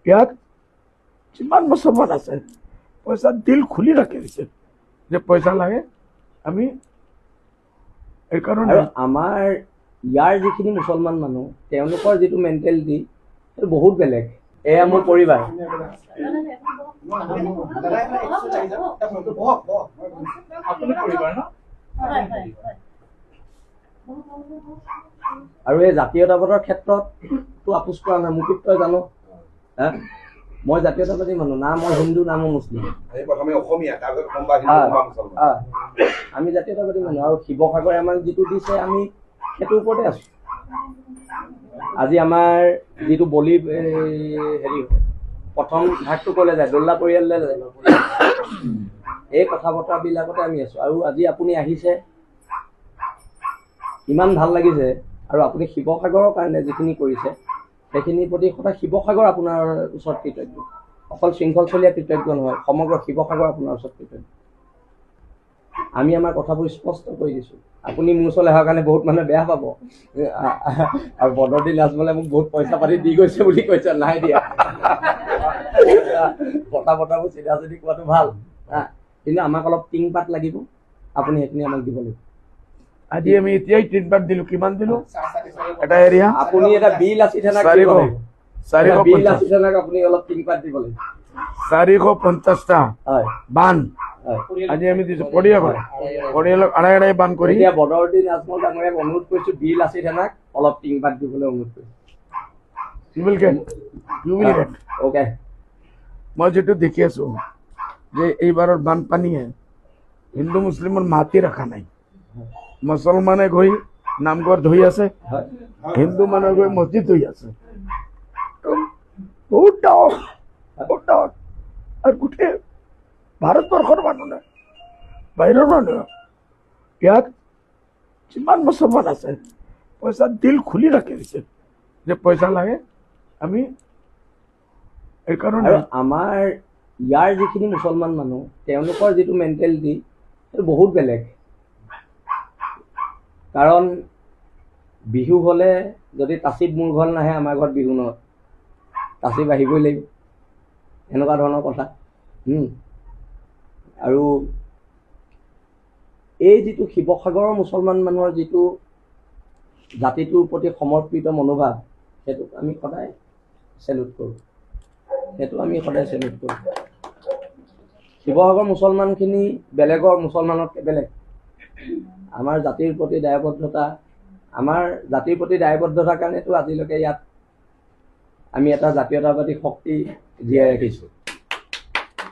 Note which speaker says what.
Speaker 1: ইয়াত যিমান মুছলমান আছে পইচা দিল খুলি ৰাখি দিছে যে পইচা লাগে আমি এইকাৰণে
Speaker 2: আমাৰ ইয়াৰ যিখিনি মুছলমান মানুহ তেওঁলোকৰ যিটো মেণ্টেলিটি সেইটো বহুত বেলেগ। এয়া মোৰ পৰিবাৰ। আৰু এই জাতীয়তাবাদৰ ক্ষেত্ৰততো আপোচ কৰা নাই। মুকুট তই জানো, মই জাতীয়তাবাদী মানুহ না, মই হিন্দু না মই মুছলিম। আমি জাতীয়তাবাদী মানুহ আৰু শিৱসাগৰে আমাক যিটো দিছে আমি সেইটোৰ ওপৰতে আছো। আজি আমাৰ যিটো বলি হেৰি প্ৰথম ভাগটো ক'লে যায়, দোল্লা পৰিয়াললৈ যায়, এই কথা বতৰাবিলাকতে আমি আছো। আৰু আজি আপুনি আহিছে, ইমান ভাল লাগিছে। আৰু আপুনি শিৱসাগৰৰ কাৰণে যিখিনি কৰিছে সেইখিনিৰ প্ৰতি সদায় শিৱসাগৰ আপোনাৰ ওচৰত কৃতজ্ঞ। অকল শৃংখলচলীয়া কৃতজ্ঞ নহয়, সমগ্ৰ শিৱসাগৰ আপোনাৰ ওচৰত কৃতজ্ঞ। আমি আমাৰ কথাবোৰ স্পষ্ট কৰি দিছোঁ। আপুনি মোৰ ওচৰলৈ অহাৰ কাৰণে বহুত মানুহে বেয়া পাব আৰু বদৰদী লাজমলে মোক বহুত পইচা পাতি দি গৈছে বুলি কৈছে, নাই দিয়া। কথা বতৰাবোৰ চিধা চিধি কোৱাটো ভাল, কিন্তু আমাক অলপ টিংপাত লাগিব, আপুনি সেইখিনি আমাক দিব লাগিব।
Speaker 1: আজি আমি এতিয়াই টিংপাত দিলো। কিমান দিলো? এটা এৰিয়া
Speaker 2: আপুনি এটা বিল আছি থানাক বিল আছি থানাক আপুনি অলপ টিংপাত দিব লাগিব।
Speaker 1: 450টা বান আজি আমি দিছো পৰিয়ালক আড়াই বান কৰি।
Speaker 2: এতিয়া বদৰদী লাজমল ডাঙৰীয়াক অনুৰোধ কৰিছো, বিল আছি থানাক অলপ টিংপাত দিবলৈ অনুৰোধ কৰিছো। অ'কে।
Speaker 1: মই যেটো দেখি আছো যে এইবাৰৰ বানপানীয়ে হিন্দু মুছলিমৰ মাতি ৰখা নাই। মুছলমানে গৈ নামঘৰ ধুই আছে, হিন্দু মানুহে গৈ মছজিদ ধুই আছে। বহুত ডাঙৰ আৰু গোটেই ভাৰতবৰ্ষৰ মানুহ নাই, বাহিৰৰ মানুহ। ইয়াত যিমান মুছলমান আছে পইচা দিল খুলি ৰাখি দিছে যে পইচা লাগে আমি এইকাৰণে।
Speaker 2: আমাৰ ইয়াৰ যিখিনি মুছলমান মানুহ তেওঁলোকৰ যিটো মেণ্টেলিটি সেইটো বহুত বেলেগ। কাৰণ বিহু হ'লে যদি তাচিত মোৰ ঘৰত নাহে, আমাৰ ঘৰত বিহু নহয়, তাচিত আহিবই লাগিব, এনেকুৱা ধৰণৰ কথা। আৰু এই যিটো শিৱসাগৰৰ মুছলমান মানুহৰ যিটো জাতিটোৰ প্ৰতি সমৰ্পিত মনোভাৱ, সেইটোক আমি সদায় চেলুট কৰোঁ। শিৱসাগৰ মুছলমানখিনি বেলেগৰ মুছলমানতকৈ বেলেগ। আমাৰ জাতিৰ প্ৰতি দায়বদ্ধতাৰ কাৰণেতো আজিলৈকে ইয়াত আমি এটা জাতীয়তাবাদী শক্তি জীয়াই ৰাখিছোঁ।